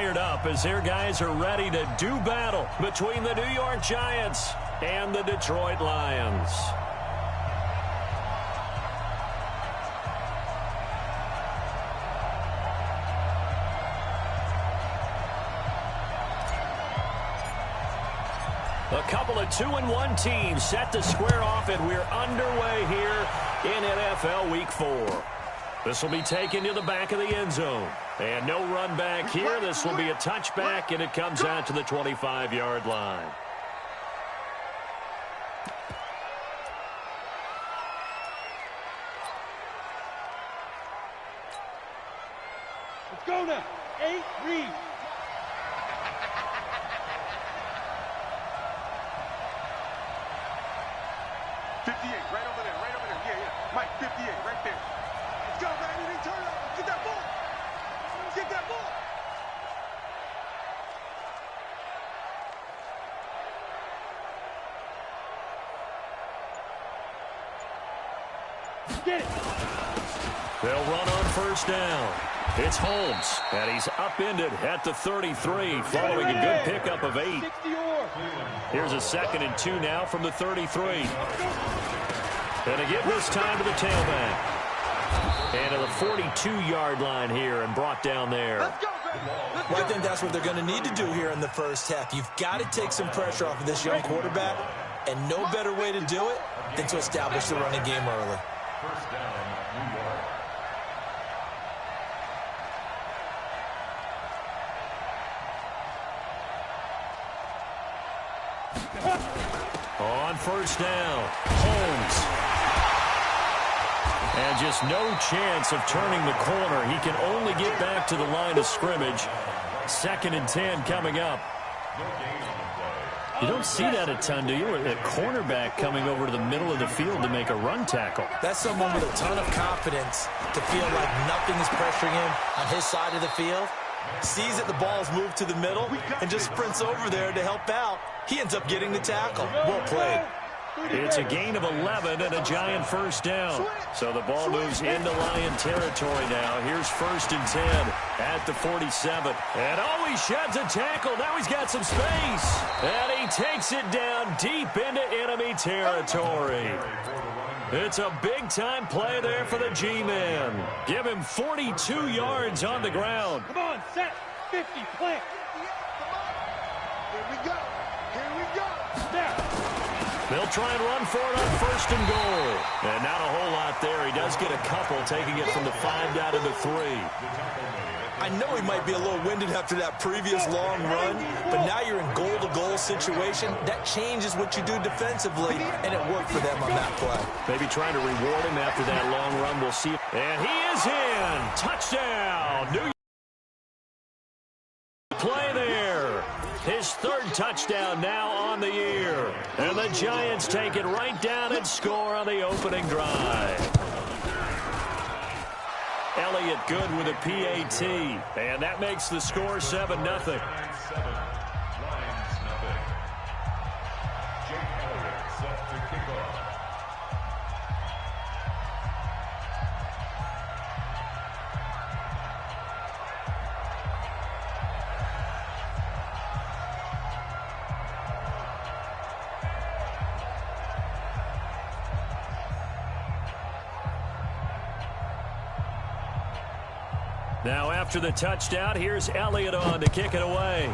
fired up as their guys are ready to do battle between the New York Giants and the Detroit Lions. A couple of 2-1 teams set to square off, and we're underway here in NFL Week 4. This will be taken to the back of the end zone. And no run back here. This will be a touchback, and it comes out to the 25-yard line. Let's go now. 8, read. Right over there, right over there. Yeah. Mike, 58, right there. Let's go, man. You didn't turn up. Get that ball. Get that ball. Get it. They'll run on first down. It's Holmes, and he's upended at the 33, following a good pickup of 8. Here's a 2nd and 2 now from the 33. And again this time to the tailback. And to the 42-yard line here and brought down there. Well, I think that's what they're going to need to do here in the first half. You've got to take some pressure off of this young quarterback, and no better way to do it than to establish the running game early. First down, New York. On first down, Holmes. And just no chance of turning the corner. He can only get back to the line of scrimmage. 2nd and 10 coming up. You don't see that a ton, do you? A cornerback coming over to the middle of the field to make a run tackle. That's someone with a ton of confidence to feel like nothing is pressuring him on his side of the field. Sees that the ball's moved to the middle and just sprints over there to help out. He ends up getting the tackle. Well played. It's a gain of 11 and a Giant first down. So the ball moves into Lion territory now. Here's 1st and 10 at the 47. And he sheds a tackle. Now he's got some space. And he takes it down deep into enemy territory. It's a big-time play there for the G-Men. Give him 42 yards on the ground. Come on, set. 50, plant. Here we go. Here we go. Step. They'll try and run for it on 1st and goal. And not a whole lot there. He does get a couple, taking it from the 5 down to the 3. I know he might be a little winded after that previous long run, but now you're in goal-to-goal situation. That changes what you do defensively, and it worked for them on that play. Maybe trying to reward him after that long run. We'll see. And he is in. Touchdown. New York. Play there. His 3rd touchdown now on the year. And the Giants take it right down and score on the opening drive. Elliott good with a PAT. And that makes the score 7-0. Lions 7, Lions nothing. Jake Elliott set to kick off. Now after the touchdown, here's Elliott on to kick it away.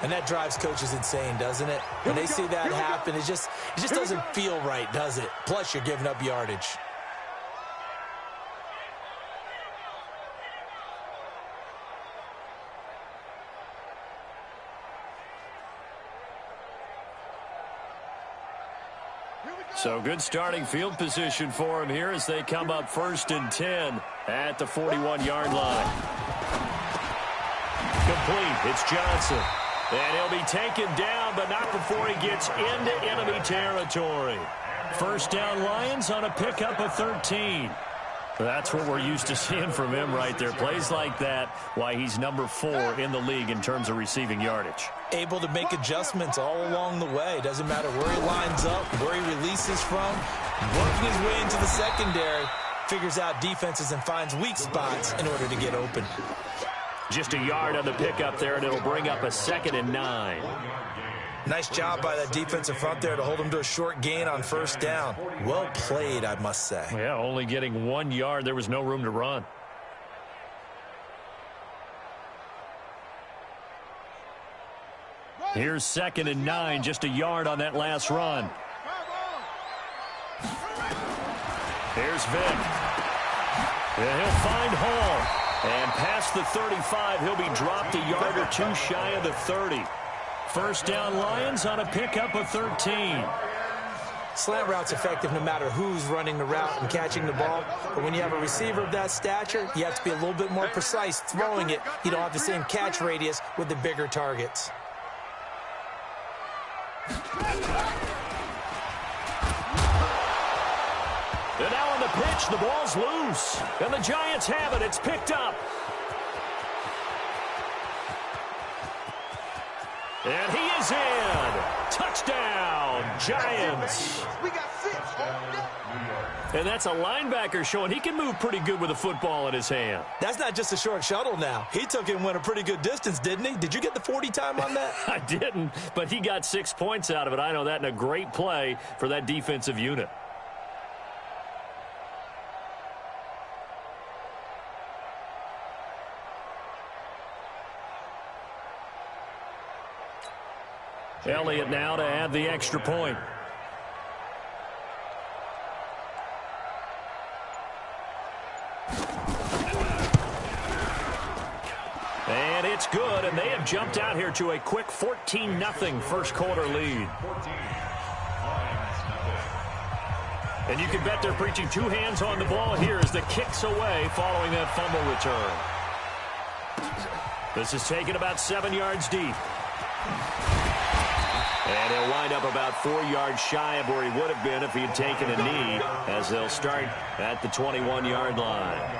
And that drives coaches insane, doesn't it? When they see that happen, it just doesn't feel right, does it? Plus, you're giving up yardage. So good starting field position for him here as they come up 1st and 10 at the 41-yard line. Complete. It's Johnson. And he'll be taken down, but not before he gets into enemy territory. First down Lions on a pickup of 13. That's what we're used to seeing from him right there. Plays like that, why he's number 4 in the league in terms of receiving yardage. Able to make adjustments all along the way. Doesn't matter where he lines up, where he releases from. Working his way into the secondary. figures out defenses and finds weak spots in order to get open. Just a yard on the pickup there, and it'll bring up a 2nd and 9. Nice job by that defensive front there to hold them to a short gain on first down. Well played, I must say. Yeah, only getting 1 yard. There was no room to run. Here's 2nd and 9, just a yard on that last run. Here's Vick. And he'll find Hall. And past the 35, he'll be dropped a yard or two shy of the 30. First down Lions on a pickup of 13. Slant route's effective no matter who's running the route and catching the ball. But when you have a receiver of that stature, you have to be a little bit more precise throwing it. You don't have the same catch radius with the bigger targets. And now on the pitch, the ball's loose. And the Giants have it. It's picked up. And he is in. Touchdown, Giants. We got 6. And that's a linebacker showing he can move pretty good with a football in his hand. That's not just a short shuttle now. He took it and went a pretty good distance, didn't he? Did you get the 40 time on that? I didn't, but he got 6 points out of it. I know that, and a great play for that defensive unit. Elliott now to add the extra point. And it's good, and they have jumped out here to a quick 14-0 first quarter lead. And you can bet they're preaching 2 hands on the ball here as the kick's away following that fumble return. This is taken about 7 yards deep. And he'll wind up about 4 yards shy of where he would have been if he had taken a knee, as they'll start at the 21-yard line.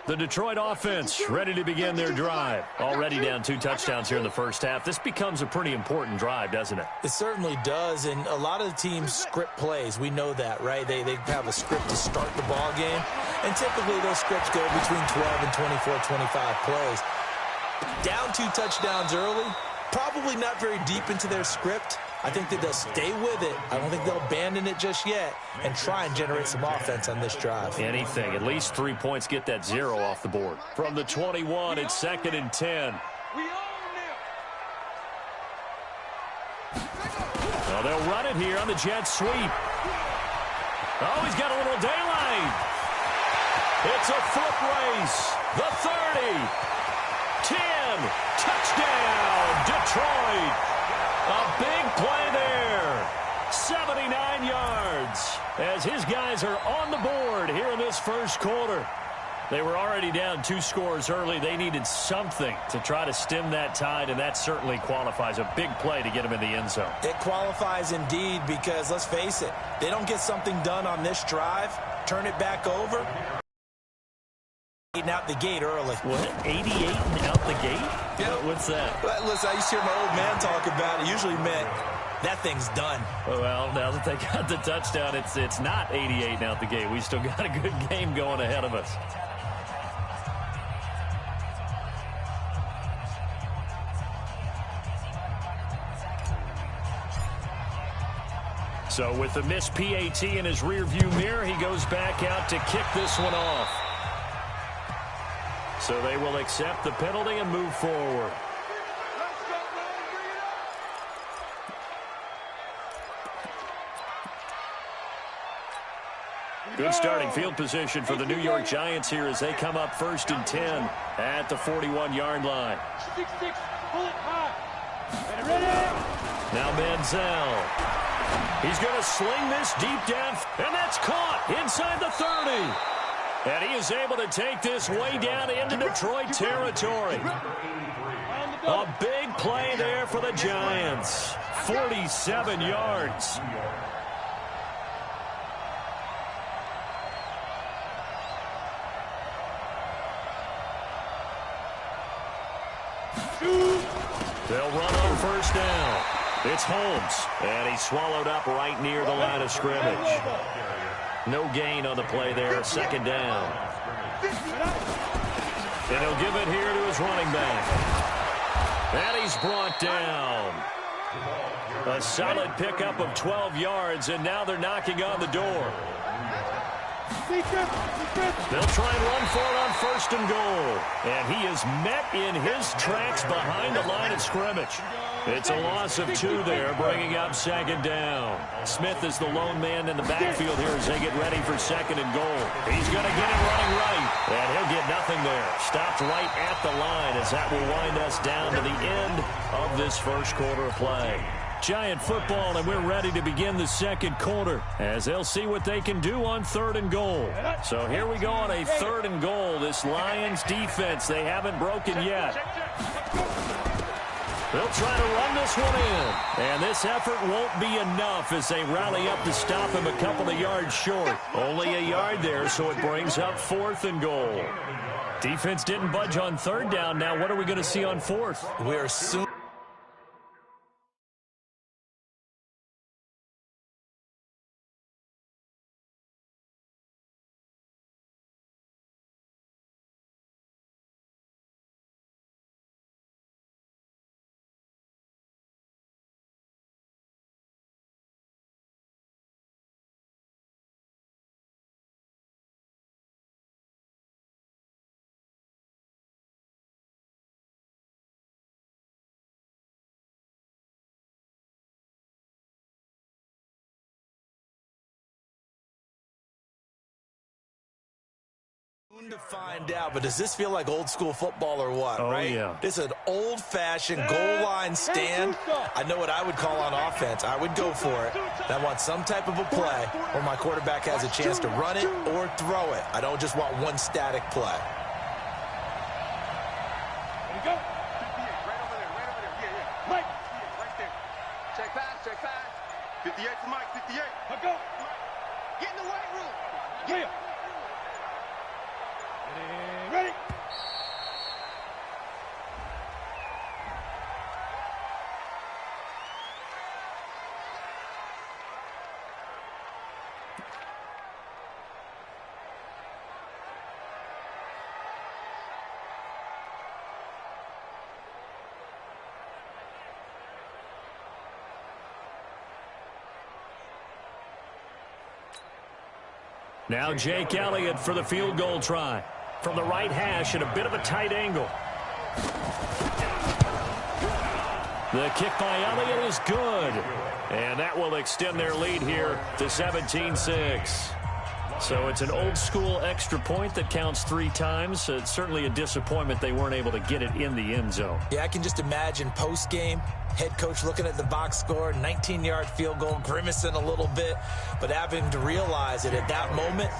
The Detroit offense ready to begin their drive. Already down 2 touchdowns here in the first half. This becomes a pretty important drive, doesn't it? It certainly does, and a lot of the teams script plays. We know that, right? They have a script to start the ball game, and typically those scripts go between 12 and 24, 25 plays. Down 2 touchdowns early, probably not very deep into their script. I think that they'll stay with it. I don't think they'll abandon it just yet and try and generate some offense on this drive. Anything. At least 3 points, get that 0 off the board. From the 21, it's 2nd and 10. Well, they'll run it here on the jet sweep. Oh, he's got a little daylight. It's a foot race. The 30. 10. Touchdown, Detroit. A big play there. 79 yards as his guys are on the board here in this first quarter. They were already down 2 scores early. They needed something to try to stem that tide, and that certainly qualifies. A big play to get them in the end zone. It qualifies indeed because, let's face it, they don't get something done on this drive, turn it back over, out the gate early. What? 88 and out the gate? Yeah. What's that? Listen, I used to hear my old man talk about it. Usually meant that thing's done. Well, now that they got the touchdown, it's not 88 and out the gate. We still got a good game going ahead of us. So with the missed PAT in his rearview mirror, he goes back out to kick this one off. So they will accept the penalty and move forward. Good starting field position for the New York Giants here as they come up 1st and 10 at the 41-yard line. 6-6, pull it high. Ready? Now Manziel. He's going to sling this deep down, and that's caught inside the 30. And he is able to take this way down into Detroit territory. A big play there for the Giants. 47 yards. They'll run on first down. It's Holmes, and he's swallowed up right near the line of scrimmage. No gain on the play there, second down. And he'll give it here to his running back. And he's brought down. A solid pickup of 12 yards, and now they're knocking on the door. They'll try and run for it on first and goal. And he is met in his tracks behind the line of scrimmage. It's a loss of 2 there, bringing up second down. Smith is the lone man in the backfield here as they get ready for second and goal. He's going to get it running right, and he'll get nothing there. Stopped right at the line as that will wind us down to the end of this first quarter of play. Giant football, and we're ready to begin the second quarter as they'll see what they can do on third and goal. So here we go on a third and goal. This Lions defense, they haven't broken yet. They'll try to run this one in, and this effort won't be enough as they rally up to stop him a couple of yards short. Only a yard there, so it brings up fourth and goal. Defense didn't budge on third down. Now what are we going to see on fourth? We're soon. To find out, but does this feel like old school football or what? Oh, right? Yeah. This is an old-fashioned goal line stand. I know what I would call on offense. I would go for it. I want some type of a play where my quarterback has a chance to run it or throw it. I don't just want one static play. There you go. 58, right over there, right over there. Yeah, yeah. Mike. 58, right there. Check pass. 58 to Mike, 58. Let go. Get in the weight room. Yeah. Ready. Now Jake Elliott for the field goal try. From the right hash at a bit of a tight angle. The kick by Elliott is good. And that will extend their lead here to 17-6. So it's an old-school extra point that counts 3 times. It's certainly a disappointment they weren't able to get it in the end zone. Yeah, I can just imagine post-game, head coach looking at the box score, 19-yard field goal, grimacing a little bit, but having to realize that at that moment,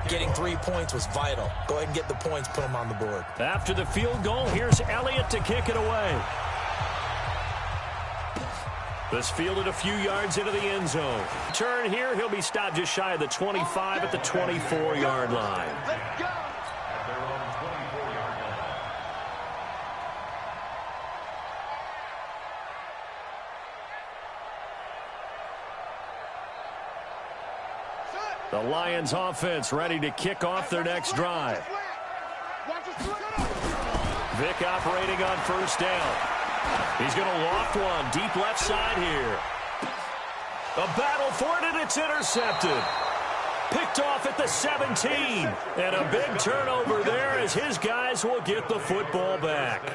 getting 3 points was vital. Go ahead and get the points, put them on the board. After the field goal, here's Elliott to kick it away. This fielded a few yards into the end zone. Turn here, he'll be stopped just shy of the 25 at the 24-yard line. Let's go. At their own 24-yard line. The Lions offense ready to kick off their next drive. Vic operating on first down. He's going to loft one deep left side here. A battle for it, and it's intercepted. Picked off at the 17. And a big turnover there as his guys will get the football back.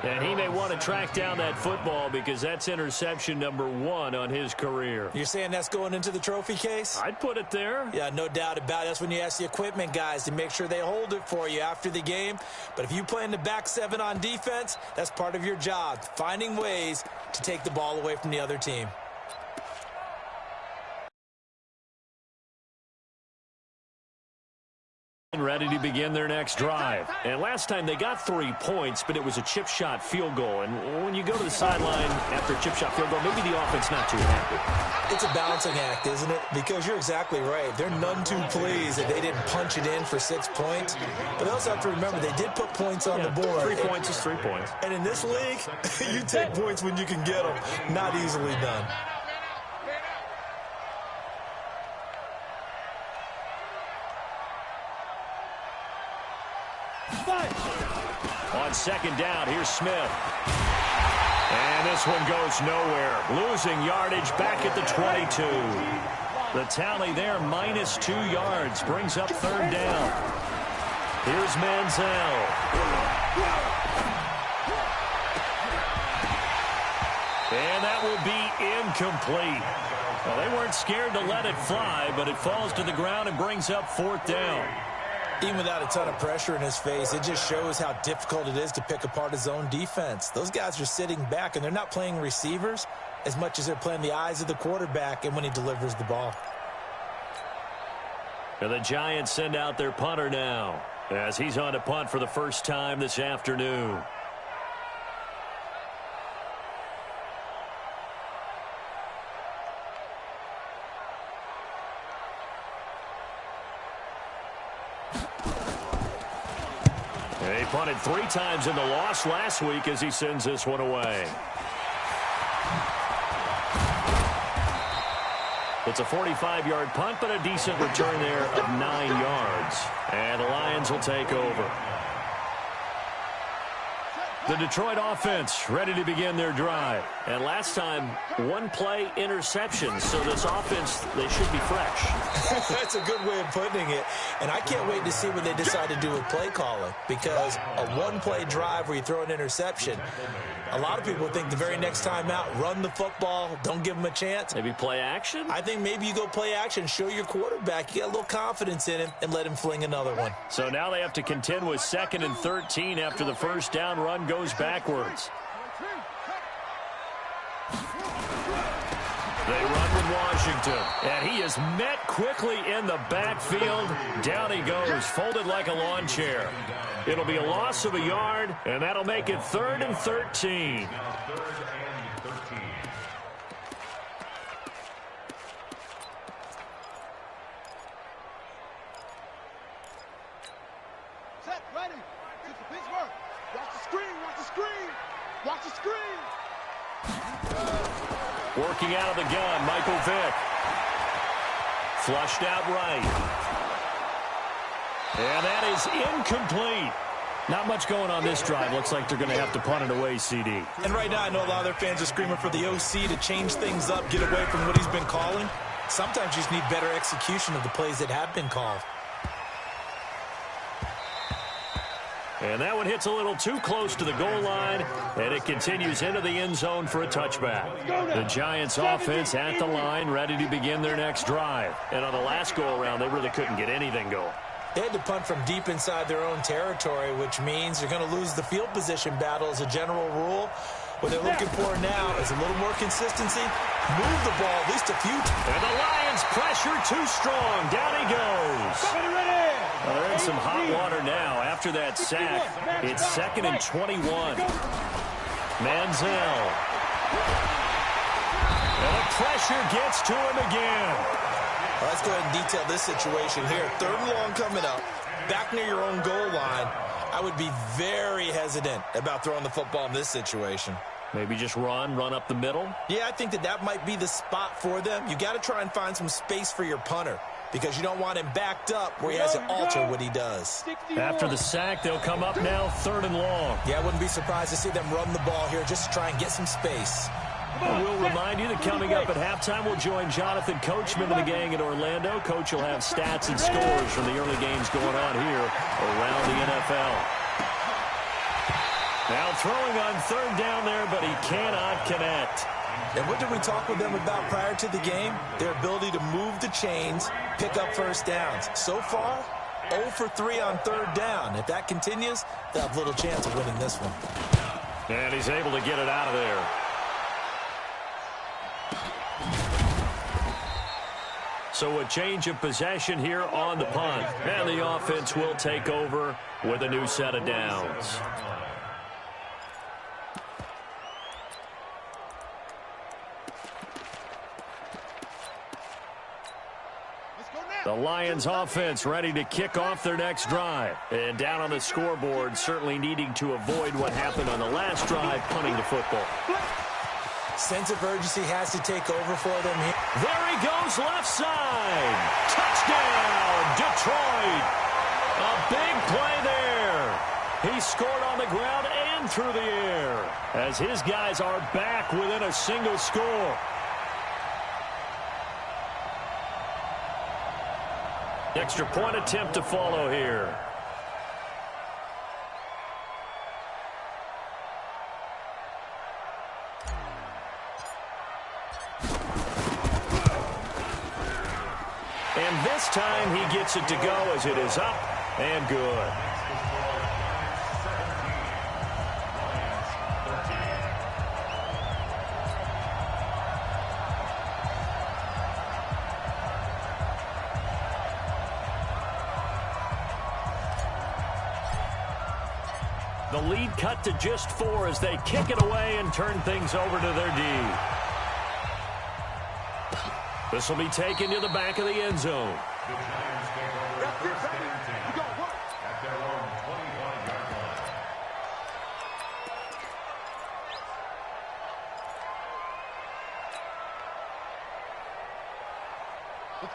And he may want to track down that football because that's interception number 1 on his career. You're saying that's going into the trophy case? I'd put it there. Yeah, no doubt about it. That's when you ask the equipment guys to make sure they hold it for you after the game. But if you play in the back 7 on defense, that's part of your job, finding ways to take the ball away from the other team. ready to begin their next drive. And last time they got 3 points, but it was a chip shot field goal. And when you go to the sideline after a chip shot field goal, maybe the offense not too happy. It's a balancing act, isn't it? Because you're exactly right. They're none too pleased that they didn't punch it in for 6 points. But they also have to remember they did put points on the board. 3 points is 3 points. And in this league, you take points when you can get them. Not easily done. On second down, here's Smith. And this one goes nowhere. Losing yardage back at the 22. The tally there, -2 yards, brings up third down. Here's Manziel. And that will be incomplete. Well, they weren't scared to let it fly, but it falls to the ground and brings up fourth down. Even without a ton of pressure in his face, it just shows how difficult it is to pick apart his own defense. Those guys are sitting back, and they're not playing receivers as much as they're playing the eyes of the quarterback and when he delivers the ball. And the Giants send out their punter now as he's on to punt for the first time this afternoon. He punted 3 times in the loss last week as he sends this one away. It's a 45-yard punt, but a decent return there of 9 yards. And the Lions will take over. The Detroit offense ready to begin their drive. And last time, 1-play interception. So this offense, they should be fresh. That's a good way of putting it. And I can't wait to see what they decide to do with play calling. Because a 1-play drive where you throw an interception, a lot of people think the very next time out, run the football, don't give them a chance. Maybe play action? I think maybe you go play action, show your quarterback, you got a little confidence in him, and let him fling another one. So now they have to contend with 2nd and 13 after the first down run goes backwards. They run with Washington, and he is met quickly in the backfield. Down he goes, folded like a lawn chair. It'll be a loss of a yard, and that'll make it 3rd and 13. Set, ready. This is Pittsburgh. Watch the screen, watch the screen. Watch the screen. Working out of the gun, Michael Vick. Flushed out right. And that is incomplete. Not much going on this drive. Looks like they're going to have to punt it away, CD. And right now I know a lot of their fans are screaming for the OC to change things up, get away from what he's been calling. Sometimes you just need better execution of the plays that have been called. And that one hits a little too close to the goal line, and it continues into the end zone for a touchback. The Giants offense at the line, ready to begin their next drive. And on the last go-around, they really couldn't get anything going. They had to punt from deep inside their own territory, which means you're going to lose the field position battle as a general rule. What they're looking for now is a little more consistency. Move the ball at least a few times. And the Lions pressure too strong. Down he goes. Well, they're in some hot water now after that sack. It's 2nd and 21. Manziel. And the pressure gets to him again. Well, let's go ahead and detail this situation here. 3rd and long coming up. Back near your own goal line. I would be very hesitant about throwing the football in this situation. Maybe just run up the middle? Yeah, I think that might be the spot for them. You got to try and find some space for your punter because you don't want him backed up where he has to alter what he does. After the sack, they'll come up now 3rd and long. Yeah, I wouldn't be surprised to see them run the ball here just to try and get some space. And we'll remind you that coming up at halftime, we'll join Jonathan Coachman and the gang in Orlando. Coach will have stats and scores from the early games going on here around the NFL. Now throwing on 3rd down there, but he cannot connect. And what did we talk with them about prior to the game? Their ability to move the chains, pick up first downs. So far, 0 for 3 on 3rd down. If that continues, they'll have little chance of winning this one. And he's able to get it out of there. So a change of possession here on the punt. And the offense will take over with a new set of downs. The Lions offense ready to kick off their next drive. And down on the scoreboard, certainly needing to avoid what happened on the last drive, punting the football. Sense of urgency has to take over for them here. There he goes, left side. Touchdown, Detroit. A big play there. He scored on the ground and through the air as his guys are back within a single score. Extra point attempt to follow here. And this time he gets it to go as it is up and good. The lead cut to just 4 as they kick it away and turn things over to their D. This will be taken to the back of the end zone. The Giants take over first and 10 at their own 21-yard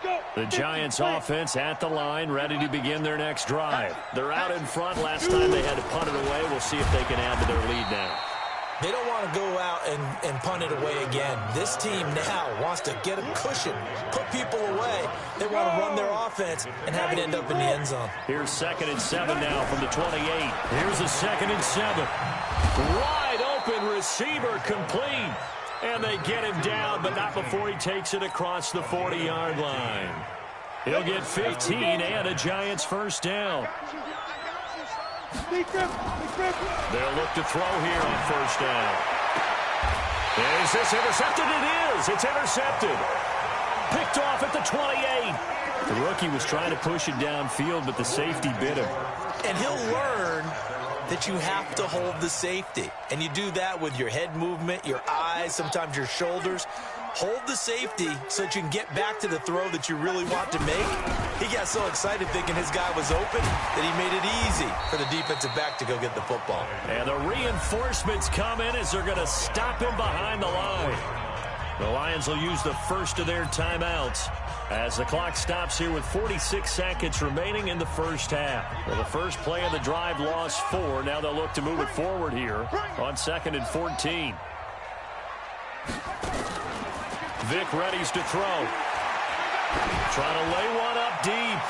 line. The Giants offense at the line, ready to begin their next drive. They're out in front. Last time they had to punt it away. We'll see if they can add to their lead now. They don't want to go out and punt it away again. This team now wants to get a cushion, put people away. They want to run their offense and have it end up in the end zone. Here's 2nd and 7 now from the 28. Here's a 2nd and 7. Wide open receiver complete. And they get him down, but not before he takes it across the 40-yard line. He'll get 15 and a Giants first down. They'll look to throw here on first down. Is this intercepted? It is. It's intercepted. Picked off at the 28. The rookie was trying to push it downfield, but the safety bit him. And he'll learn that you have to hold the safety. And you do that with your head movement, your eyes, sometimes your shoulders. Hold the safety so that you can get back to the throw that you really want to make. He got so excited thinking his guy was open that he made it easy for the defensive back to go get the football. And the reinforcements come in as they're going to stop him behind the line. The Lions will use the first of their timeouts as the clock stops here with 46 seconds remaining in the first half. Well, the first play of the drive lost 4. Now they'll look to move it forward here on 2nd and 14. Vic readies to throw. Trying to lay one up deep.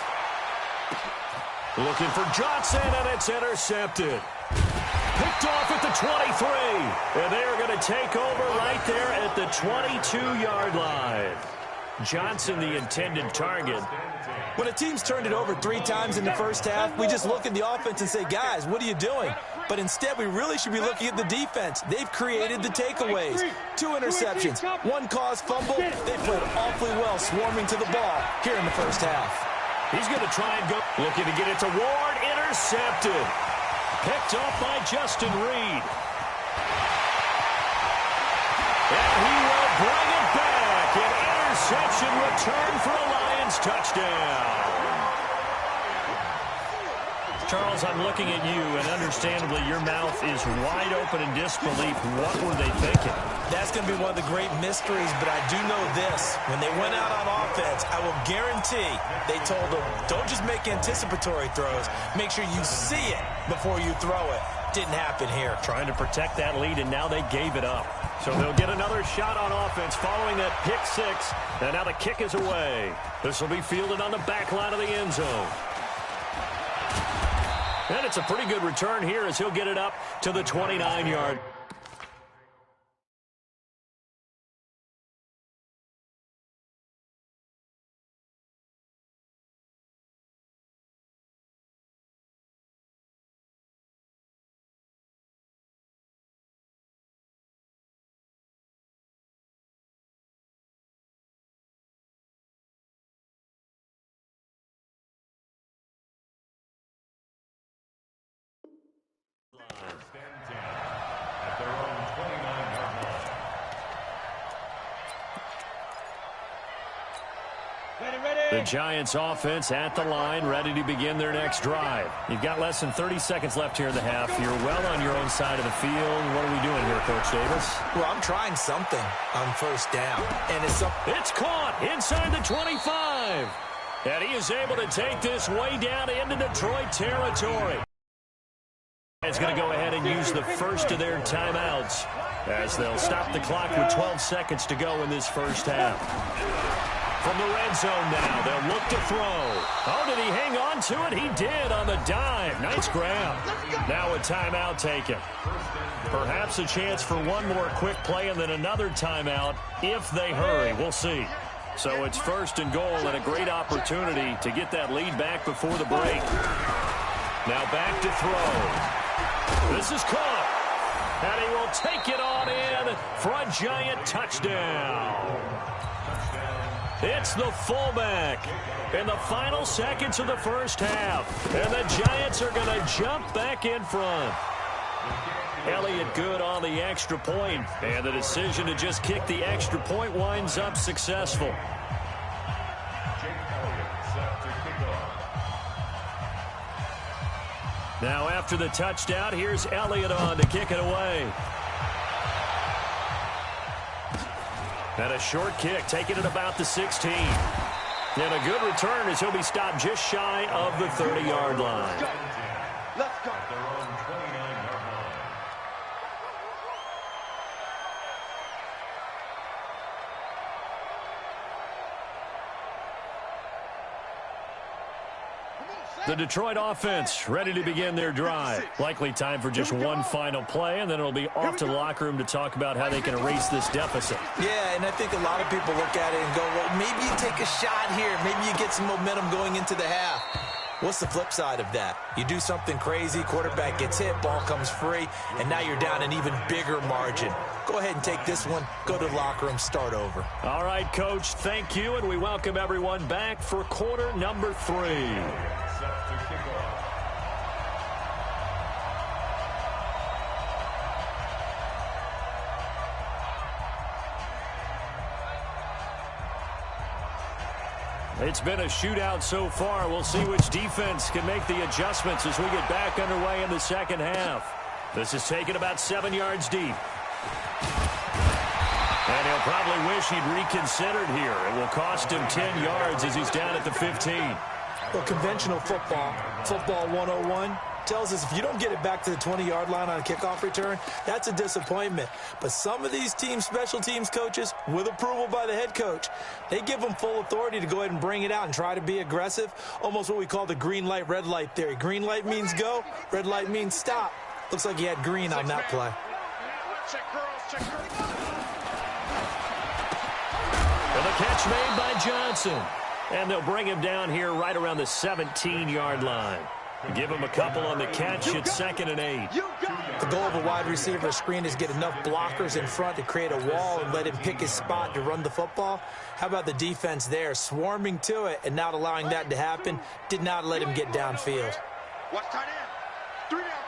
Looking for Johnson, and it's intercepted. Picked off at the 23. And they are going to take over right there at the 22-yard line. Johnson, the intended target. When a team's turned it over 3 times in the first half, we just look at the offense and say, guys, what are you doing? But instead, we really should be looking at the defense. They've created the takeaways. 2 interceptions, 1 caused fumble. They played awfully well swarming to the ball here in the first half. He's going to try and go. Looking to get it to Ward. Intercepted. Picked off by Justin Reed. And he will bring it back. An interception return for a Lions touchdown. Charles, I'm looking at you, and understandably, your mouth is wide open in disbelief. What were they thinking? That's going to be one of the great mysteries, but I do know this. When they went out on offense, I will guarantee they told them, don't just make anticipatory throws. Make sure you see it before you throw it. Didn't happen here. Trying to protect that lead, and now they gave it up. So they'll get another shot on offense following that pick 6, and now the kick is away. This will be fielded on the back line of the end zone. And it's a pretty good return here as he'll get it up to the 29-yard. The Giants offense at the line, ready to begin their next drive. You've got less than 30 seconds left here in the half. You're well on your own side of the field. What are we doing here, Coach Davis? Well, I'm trying something on first down. And it's caught inside the 25. And he is able to take this way down into Detroit territory. It's going to go ahead and use the first of their timeouts as they'll stop the clock with 12 seconds to go in this first half. From the red zone now, they'll look to throw. Oh, did he hang on to it? He did on the dive. Nice grab. Now a timeout taken. Perhaps a chance for one more quick play and then another timeout if they hurry. We'll see. So it's first and goal and a great opportunity to get that lead back before the break. Now back to throw. This is caught. And he will take it on in for a Giant touchdown. It's the fullback in the final seconds of the first half. And the Giants are going to jump back in front. Elliott good on the extra point, and the decision to just kick the extra point winds up successful. Now after the touchdown, here's Elliott on to kick it away. And a short kick, taking it about the 16. And a good return as he'll be stopped just shy of the 30-yard line. Let's go. The Detroit offense ready to begin their drive. Likely time for just one final play, and then it'll be off to the locker room to talk about how they can erase this deficit. Yeah, and I think a lot of people look at it and go, well, maybe you take a shot here. Maybe you get some momentum going into the half. What's the flip side of that? You do something crazy, quarterback gets hit, ball comes free, and now you're down an even bigger margin. Go ahead and take this one, go to the locker room, start over. All right, Coach, thank you, and we welcome everyone back for quarter number 3. It's been a shootout so far. We'll see which defense can make the adjustments as we get back underway in the second half. This is taken about 7 yards deep. And he'll probably wish he'd reconsidered here. It will cost him 10 yards as he's down at the 15. Well, conventional football 101, tells us if you don't get it back to the 20-yard line on a kickoff return, that's a disappointment. But some of these team special teams coaches, with approval by the head coach, they give them full authority to go ahead and bring it out and try to be aggressive, almost what we call the green light, red light theory. Green light means go, red light means stop. Looks like he had green on that play. Well, the catch made by Johnson. And they'll bring him down here right around the 17-yard line. Give him a couple on the catch at 2nd and 8. The goal of a wide receiver screen is get enough blockers in front to create a wall and let him pick his spot to run the football. How about the defense there, swarming to it and not allowing that to happen? Did not let him get downfield. Watch tight end. 3 down.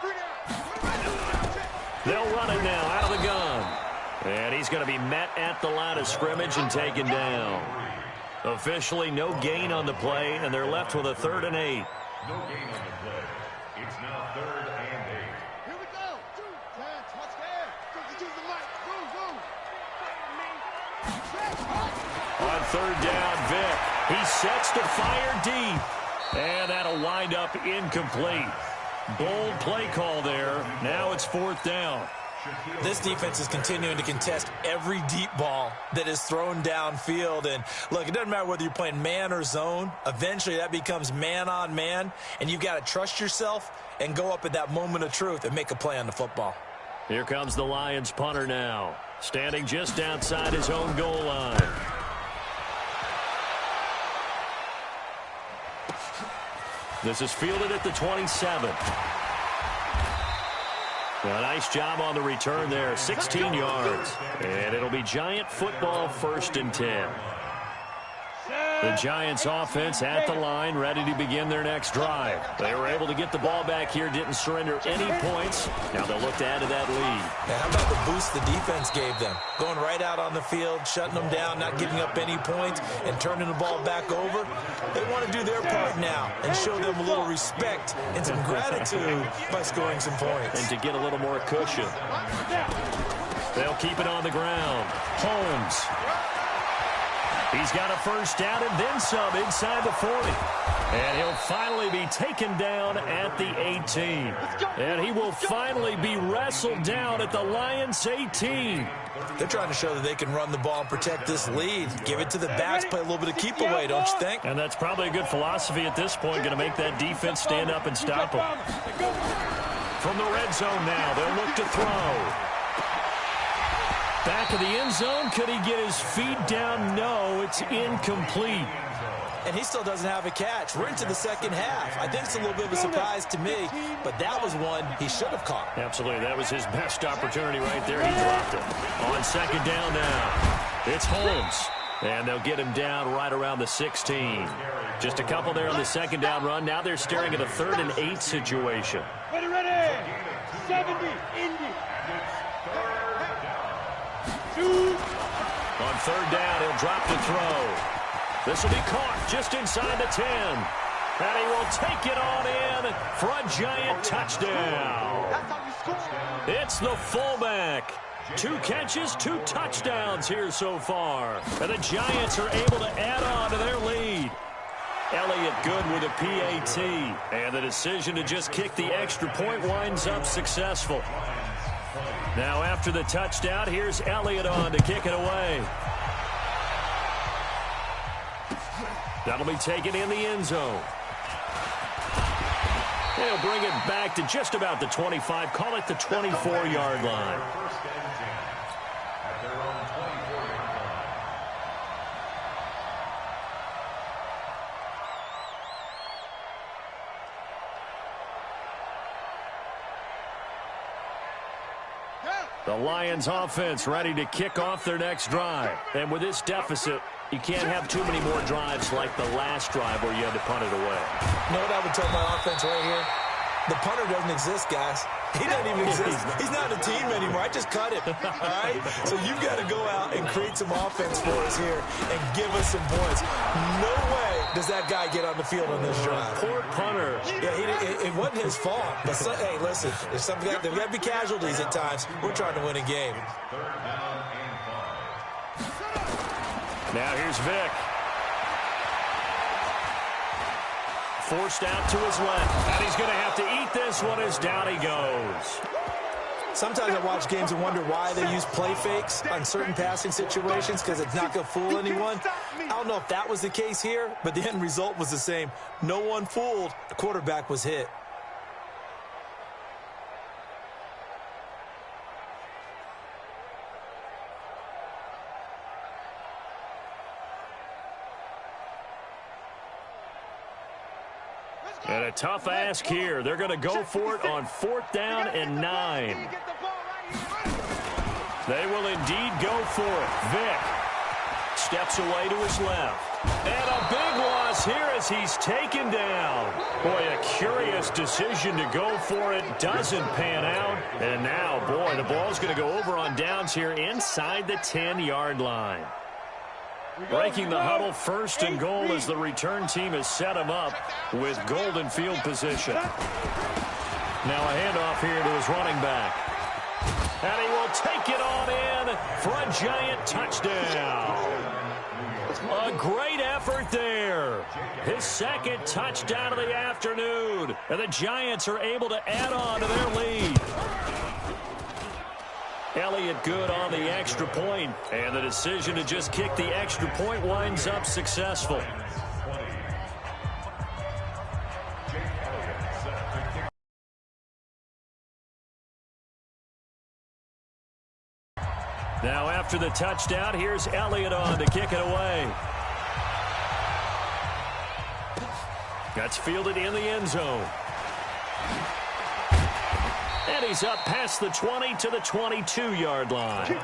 They'll run it now out of the gun. And he's going to be met at the line of scrimmage and taken down. Officially no gain on the play, and they're left with a 3rd and 8. No gain on the play. It's now 3rd and 8. Here we go. 2, 10, touchdown. 52 the light. Go. On 3rd down, Vic. He sets to fire deep. And that'll wind up incomplete. Bold play call there. Now it's 4th down. This defense is continuing to contest every deep ball that is thrown downfield. And, look, it doesn't matter whether you're playing man or zone. Eventually that becomes man on man, and you've got to trust yourself and go up at that moment of truth and make a play on the football. Here comes the Lions punter now, standing just outside his own goal line. This is fielded at the 27. A nice job on the return there, 16 yards. And it'll be Giant football 1st and 10. The Giants offense at the line, ready to begin their next drive. They were able to get the ball back here, didn't surrender any points. Now they'll look to add to that lead. And how about the boost the defense gave them? Going right out on the field, shutting them down, not giving up any points, and turning the ball back over. They want to do their part now and show them a little respect and some gratitude by scoring some points. And to get a little more cushion. They'll keep it on the ground. Holmes. He's got a first down and then some inside the 40. And he'll finally be taken down at the 18. And he will finally be wrestled down at the Lions' 18. They're trying to show that they can run the ball and protect this lead. Give it to the backs, play a little bit of keep away, don't you think? And that's probably a good philosophy at this point, going to make that defense stand up and stop them. From the red zone now, they'll look to throw. Back of the end zone, could he get his feet down? No, it's incomplete. And he still doesn't have a catch. We're into the second half. I think it's a little bit of a surprise to me, but that was one he should have caught. Absolutely. That was his best opportunity right there. He dropped it. On second down now, it's Holmes. And they'll get him down right around the 16. Just a couple there on the second down run. Now they're staring at a 3rd and 8 situation. Ready. 70, Indy. On third down, he'll drop to throw. This will be caught just inside the 10. And he will take it on in for a Giant touchdown. It's the fullback. 2 catches, 2 touchdowns here so far. And the Giants are able to add on to their lead. Elliott good with a PAT. And the decision to just kick the extra point winds up successful. Now after the touchdown, here's Elliott on to kick it away. That'll be taken in the end zone. They'll bring it back to just about the 25. Call it the 24-yard line. The Lions offense ready to kick off their next drive. And with this deficit, you can't have too many more drives like the last drive where you had to punt it away. You know what I would tell my offense right here? The punter doesn't exist, guys. He doesn't even exist. He's not a team anymore. I just cut him. All right? So you've got to go out and create some offense for us here and give us some points. No way does that guy get on the field on this drive. Poor punter. Yeah, it wasn't his fault. But hey, listen, there's got to be casualties at times. We're trying to win a game. Now here's Vic. Forced out to his left. And he's going to have to eat this one as down he goes. Sometimes I watch games and wonder why they use play fakes on certain passing situations because it's not going to fool anyone. I don't know if that was the case here, but the end result was the same. No one fooled. The quarterback was hit. And a tough ask here. They're going to go for it on 4th down and 9. They will indeed go for it. Vic steps away to his left. And a big loss here as he's taken down. Boy, a curious decision to go for it. Doesn't pan out. And now, boy, the ball's going to go over on downs here inside the 10-yard line. Breaking the huddle, 1st and goal as the return team has set him up with golden field position. Now a handoff here to his running back. And he will take it on in for a Giant touchdown. A great effort there. His 2nd touchdown of the afternoon. And the Giants are able to add on to their lead. Elliott good on the extra point, and the decision to just kick the extra point winds up successful. Now after the touchdown, here's Elliott on to kick it away. That's fielded in the end zone. And he's up past the 20 to the 22-yard line.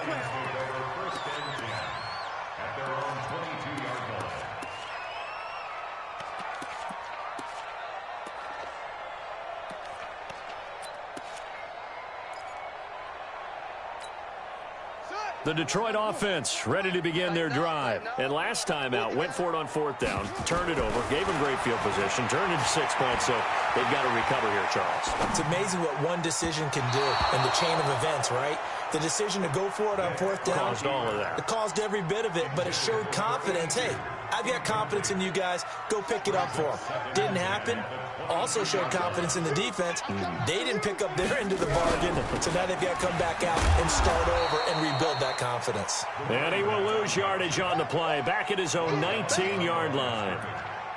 The Detroit offense ready to begin their drive. And last time out, went for it on 4th down, turned it over, gave them great field position, turned into 6 points, so they've got to recover here, Charles. It's amazing what one decision can do in the chain of events, right? The decision to go for it on 4th down. Caused all of that. It caused every bit of it, but it showed confidence. Hey, I've got confidence in you guys. Go pick it up for them. Didn't happen. Also showed confidence in the defense. They didn't pick up their end of the bargain, so now they've got to come back out and start over and rebuild that confidence. And he will lose yardage on the play, back at his own 19-yard line.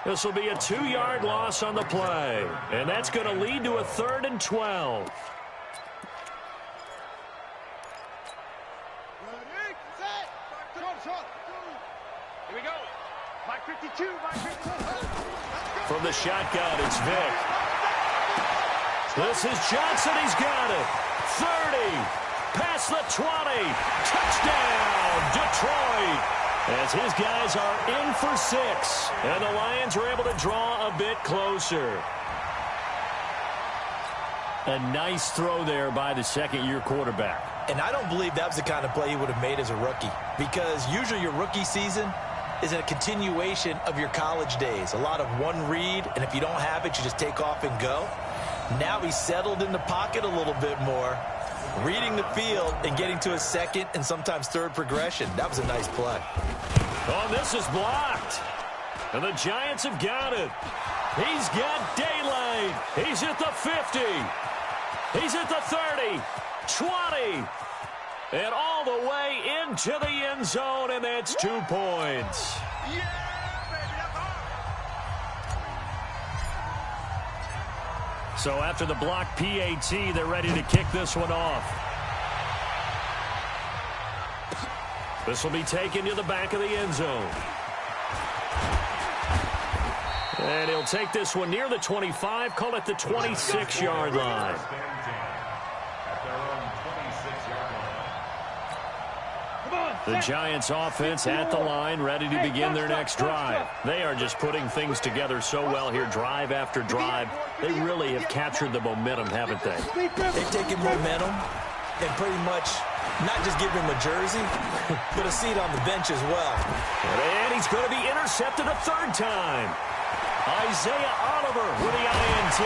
This will be a 2-yard loss on the play, and that's going to lead to a 3rd and 12. Here we go. Mike 52, Mike 52. From the shotgun, it's Vick. This is Johnson. He's got it. 30. Past the 20. Touchdown, Detroit. As his guys are in for 6. And the Lions are able to draw a bit closer. A nice throw there by the second-year quarterback. And I don't believe that was the kind of play he would have made as a rookie, because usually your rookie season is a continuation of your college days. A lot of one read, and if you don't have it, you just take off and go. Now he's settled in the pocket a little bit more, reading the field and getting to a second and sometimes third progression. That was a nice play. Oh, this is blocked. And the Giants have got it. He's got daylight. He's at the 50. He's at the 30. 20. And all the way into the end zone, and that's 2 points. Yeah, baby, that's hard. So after the block PAT, they're ready to kick this one off. This will be taken to the back of the end zone. And he'll take this one near the 25, call it the 26-yard line. The Giants offense at the line, ready to begin their next drive. They are just putting things together so well here, drive after drive. They really have captured the momentum, haven't they? They've taken momentum and pretty much not just give him a jersey, but a seat on the bench as well. And he's going to be intercepted a 3rd time. Isaiah Oliver with the INT.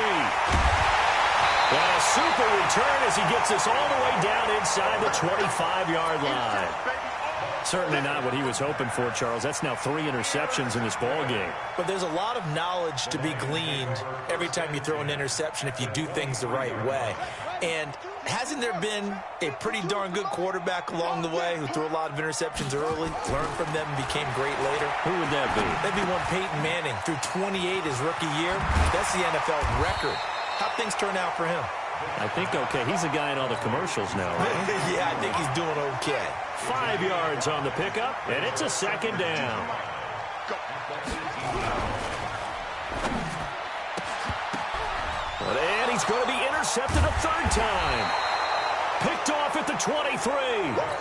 And a super return as he gets this all the way down inside the 25-yard line. Certainly not what he was hoping for, Charles. That's now 3 interceptions in this ball game. But there's a lot of knowledge to be gleaned every time you throw an interception if you do things the right way. And hasn't there been a pretty darn good quarterback along the way who threw a lot of interceptions early, learned from them, and became great later? Who would that be? That'd be one Peyton Manning. Threw 28 his rookie year. That's the NFL record. How'd things turn out for him? I think okay. He's a guy in all the commercials now, right? Yeah, I think he's doing okay. 5 yards on the pickup, and it's a 2nd down. And he's going to be intercepted a 3rd time. Picked off at the 23.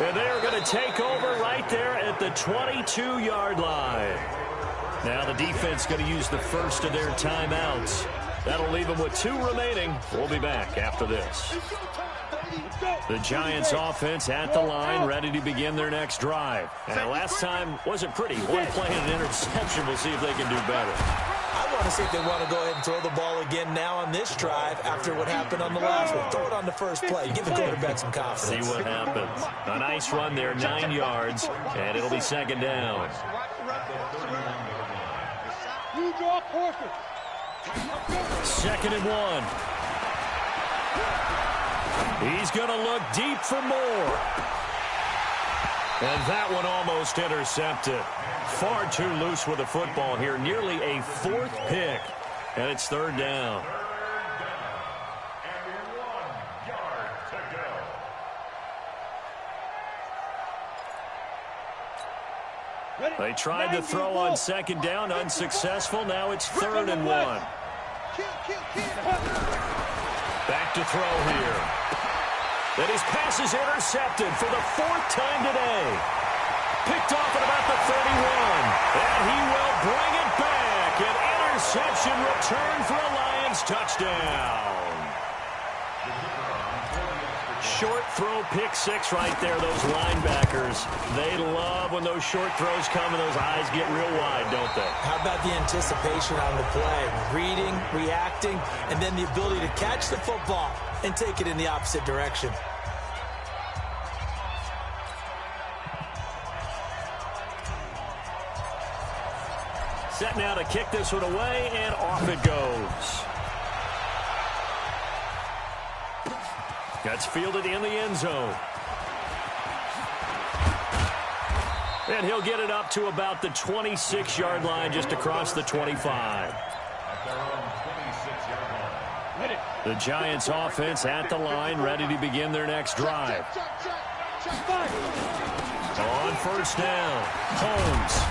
And they're going to take over right there at the 22-yard line. Now the defense going to use the first of their timeouts. That'll leave them with 2 remaining. We'll be back after this. The Giants offense at the line, ready to begin their next drive. And last time wasn't pretty. One play and an interception. We'll see if they can do better. I want to see if they want to go ahead and throw the ball again now on this drive after what happened on the last one. Throw it on the first play. Give the quarterback some confidence. See what happens. A nice run there, 9 yards, and it'll be 2nd down. You draw portion. 2nd and 1. He's going to look deep for more. And that one almost intercepted. Far too loose with the football here. Nearly a 4th pick. And it's 3rd down. And 1 yard to go. They tried to throw on 2nd down, unsuccessful. Now it's 3rd and 1. Back to throw here. And his pass is intercepted for the 4th time today. Picked off at about the 31. And he will bring it back. An interception return for a Lions touchdown. short throw pick six right there, those linebackers. They love when those short throws come and those eyes get real wide, don't they? How about the anticipation on the play? Reading, reacting, and then the ability to catch the football and take it in the opposite direction. Set now to kick this one away, and off it goes. That's fielded in the end zone. And he'll get it up to about the 26-yard line, just across the 25. The Giants offense at the line, ready to begin their next drive. On first down, Holmes.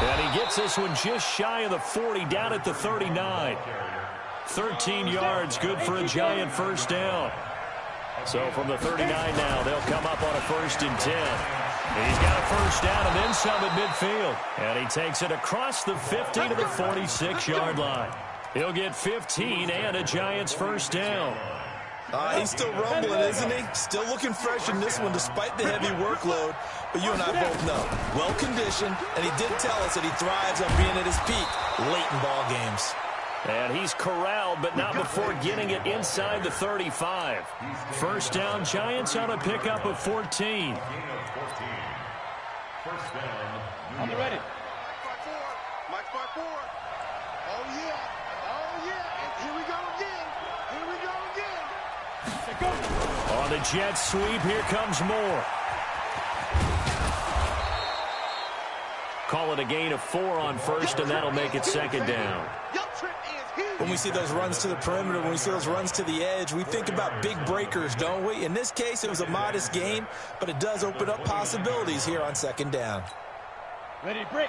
And he gets this one just shy of the 40, down at the 39. 13 yards, good for a Giant first down. So from the 39 now, they'll come up on a 1st and 10. He's got a first down and then some at midfield. And he takes it across the 50 to the 46-yard line. He'll get 15 and a Giants first down. He's still rumbling, isn't he? Still looking fresh in this one despite the heavy workload. But you and I both know, well-conditioned, and he did tell us that he thrives on being at his peak late in ball games. And he's corralled, but not before getting it inside the 35. First down, Giants on a pickup of 14. I'm ready. Mike 5-4. Oh, yeah. Oh, yeah. And here we go again. Here we go again. On the jet sweep, here comes Moore. Call it a gain of 4 on first, and that'll make it second down. When we see those runs to the perimeter, when we see those runs to the edge, we think about big breakers, don't we? In this case, it was a modest gain, but it does open up possibilities here on second down. Ready to break.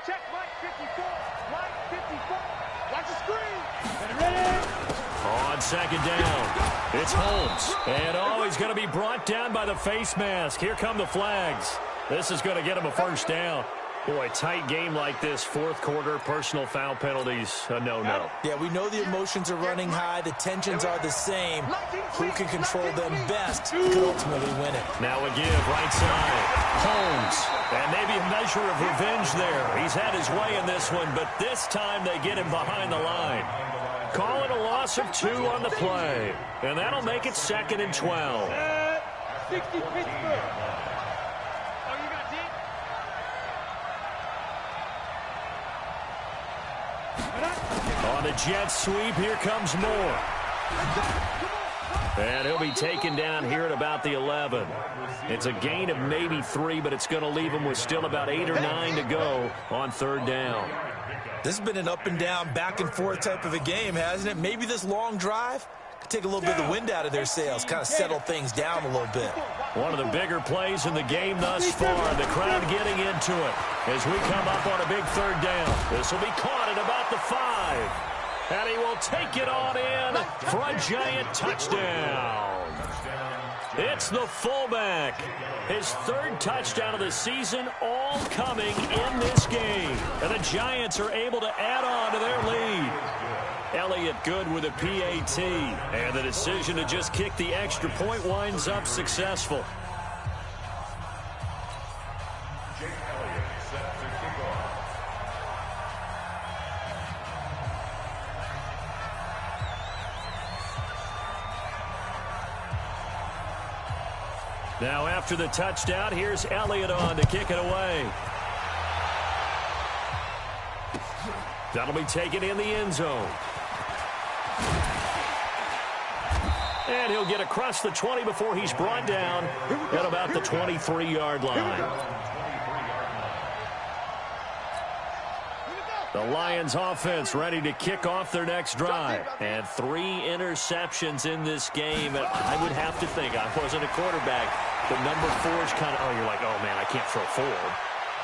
Check, Mike 54. Mike 54. Watch the screen. Ready. On second down, it's Holmes. And he's going to be brought down by the face mask. Here come the flags. This is going to get him a first down. Boy, tight game like this, fourth quarter, personal foul penalties, a no-no. Yeah, we know the emotions are running high. The tensions are the same. Who can control them best could ultimately win it. Now a give, right side, Holmes. And maybe a measure of revenge there. He's had his way in this one, but this time they get him behind the line. Call it a loss of 2 on the play. And that'll make it 2nd and 12. 60 Pittsburgh. On the jet sweep, here comes Moore. And he'll be taken down here at about the 11. It's a gain of maybe 3, but it's going to leave him with still about 8 or 9 to go on third down. This has been an up and down, back and forth type of a game, hasn't it? Maybe this long drive could take a little bit of the wind out of their sails, kind of settle things down a little bit. One of the bigger plays in the game thus far. The crowd getting into it as we come up on a big third down. This will be caught at about the 5. And he will take it on in for a Giant touchdown. It's the fullback. His 3rd touchdown of the season, all coming in this game. And the Giants are able to add on to their lead. Elliott good with a PAT. And the decision to just kick the extra point winds up successful. Now after the touchdown, here's Elliott on to kick it away. That'll be taken in the end zone. And he'll get across the 20 before he's brought down at about the 23-yard line. The Lions offense ready to kick off their next drive. And 3 interceptions in this game. And I would have to think, I wasn't a quarterback, but number 4 is kind of, you're like, oh, man, I can't throw 4.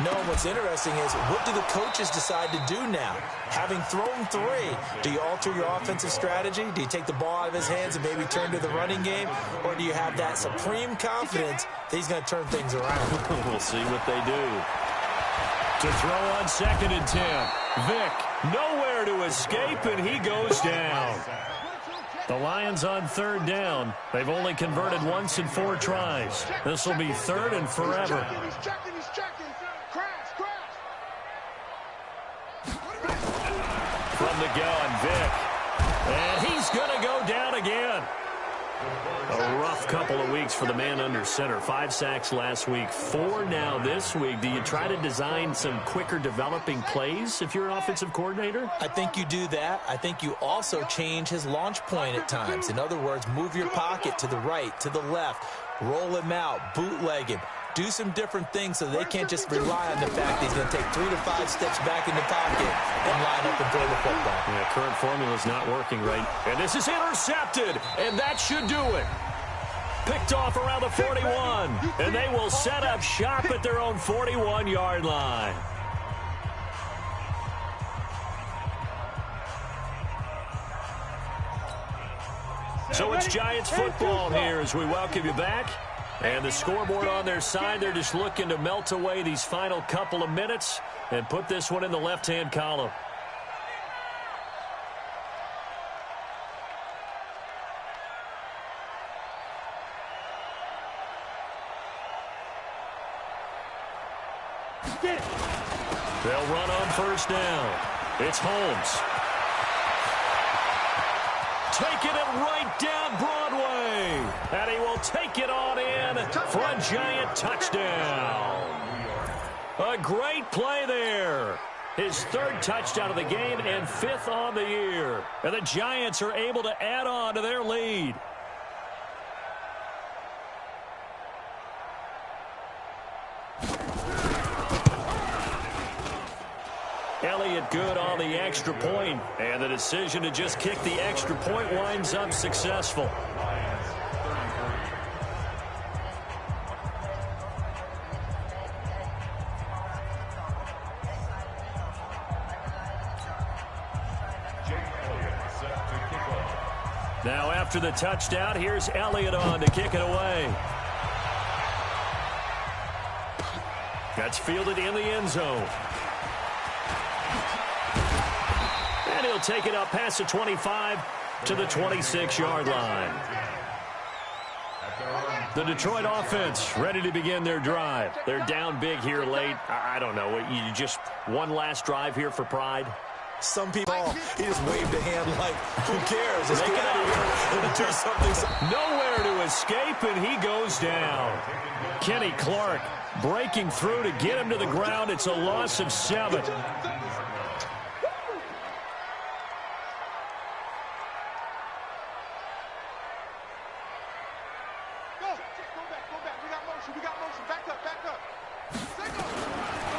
No, what's interesting is, what do the coaches decide to do now? Having thrown 3, do you alter your offensive strategy? Do you take the ball out of his hands and maybe turn to the running game? Or do you have that supreme confidence that he's going to turn things around? We'll see what they do. To throw on 2nd and 10. Vick, nowhere to escape, and he goes down. The Lions on third down. They've only converted once in 4 tries. This will be third and forever. He's checking. Crash. From the gun, Vic. And he's going to go down again. A rough couple of weeks for the man under center. 5 sacks last week, 4 now this week. Do you try to design some quicker developing plays if you're an offensive coordinator? I think you do that. I think you also change his launch point at times. In other words, move your pocket to the right, to the left, roll him out, bootleg him. Do some different things so they can't just rely on the fact that he's going to take 3 to 5 steps back in the pocket and line up and throw the football. Yeah, current formula is not working right. And this is intercepted, and that should do it. Picked off around the 41, and they will set up shop at their own 41-yard line. So it's Giants football here as we welcome you back. And the scoreboard on their side, they're just looking to melt away these final couple of minutes and put this one in the left-hand column. They'll run on first down. It's Holmes. Taking it right down Broadway. And he will take it on in for a Giant touchdown. A great play there. His 3rd touchdown of the game and 5th on the year. And the Giants are able to add on to their lead. Elliott good on the extra point, and the decision to just kick the extra point winds up successful. Now after the touchdown, here's Elliott on to kick it away. That's fielded in the end zone. And he'll take it up past the 25 to the 26-yard line. The Detroit offense ready to begin their drive. They're down big here late. I don't know. You just one last drive here for pride? Some people, he just waved a hand like, who cares? Let's get out of here and do something. Nowhere to escape, and he goes down. Kenny Clark breaking through to get him to the ground. It's a loss of 7.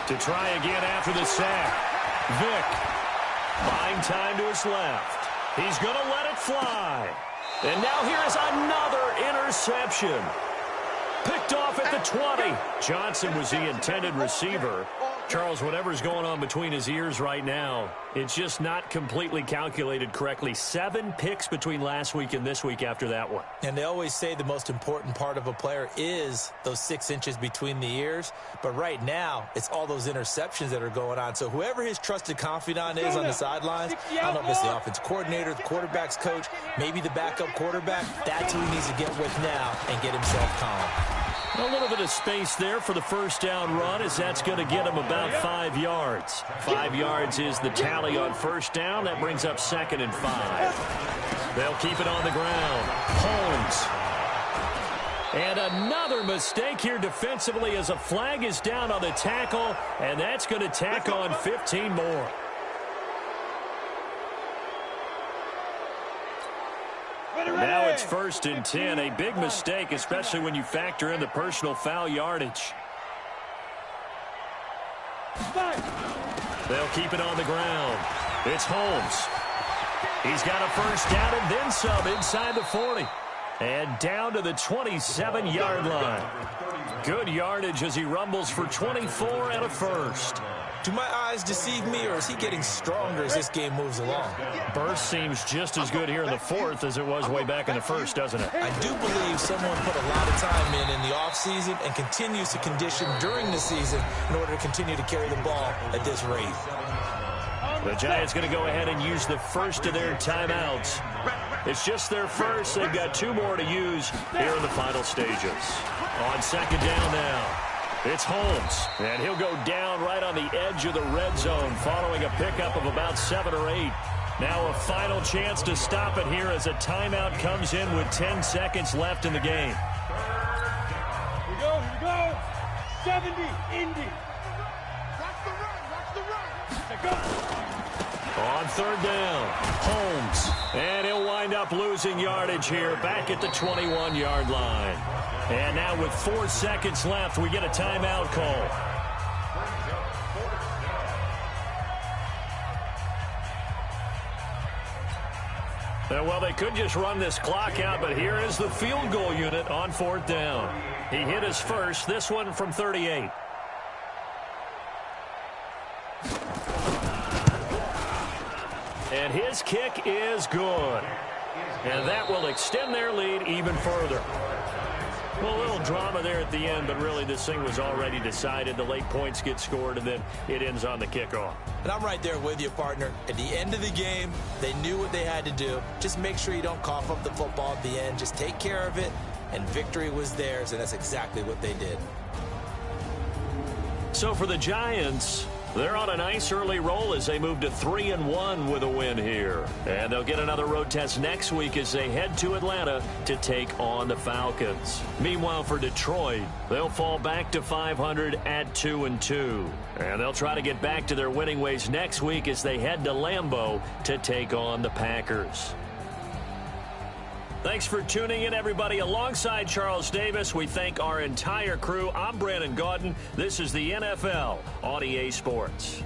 To try again after the sack. Vic buying time to his left. He's going to let it fly. And now here's another interception. Picked off at the 20. Johnson was the intended receiver. Charles, whatever's going on between his ears right now, it's just not completely calculated correctly. 7 picks between last week and this week after that one. And they always say the most important part of a player is those 6 inches between the ears. But right now, it's all those interceptions that are going on. So whoever his trusted confidant is on the sidelines, I don't know if it's the offense coordinator, the quarterback's coach, maybe the backup quarterback, that's who he needs to get with now and get himself calm. A little bit of space there for the first down run, as that's going to get him about 5 yards. 5 yards is the tally on first down. That brings up 2nd and 5. They'll keep it on the ground. Holmes. And another mistake here defensively as a flag is down on the tackle, and that's going to tack on 15 more. Now it's 1st and 10. A big mistake, especially when you factor in the personal foul yardage. They'll keep it on the ground. It's Holmes. He's got a first down and then some inside the 40. And down to the 27-yard line. Good yardage as he rumbles for 24 and a first. Do my eyes deceive me, or is he getting stronger as this game moves along? Burst seems just as good here in the 4th as it was way back in the 1st, doesn't it? I do believe someone put a lot of time in the offseason and continues to condition during the season in order to continue to carry the ball at this rate. The Giants going to go ahead and use the first of their timeouts. It's just their first. They've got 2 more to use here in the final stages. On second down now, it's Holmes, and he'll go down right on the edge of the red zone following a pickup of about 7 or 8. Now a final chance to stop it here as a timeout comes in with 10 seconds left in the game. Here we go. 70, Indy. Watch the run. Let's go. On third down, Holmes, and he'll wind up losing yardage here back at the 21-yard line. And now with 4 seconds left, we get a timeout call. Well, they could just run this clock out, but here is the field goal unit on 4th down. He hit his first, this one from 38. And his kick is good. And that will extend their lead even further. Well, a little drama there at the end, but really this thing was already decided. The late points get scored, and then it ends on the kickoff. And I'm right there with you, partner. At the end of the game, they knew what they had to do. Just make sure you don't cough up the football at the end. Just take care of it, and victory was theirs, and that's exactly what they did. So for the Giants, they're on a nice early roll as they move to 3-1 with a win here. And they'll get another road test next week as they head to Atlanta to take on the Falcons. Meanwhile, for Detroit, they'll fall back to 500 at 2-2. And they'll try to get back to their winning ways next week as they head to Lambeau to take on the Packers. Thanks for tuning in, everybody. Alongside Charles Davis, we thank our entire crew. I'm Brandon Gaudin. This is the NFL on EA Sports.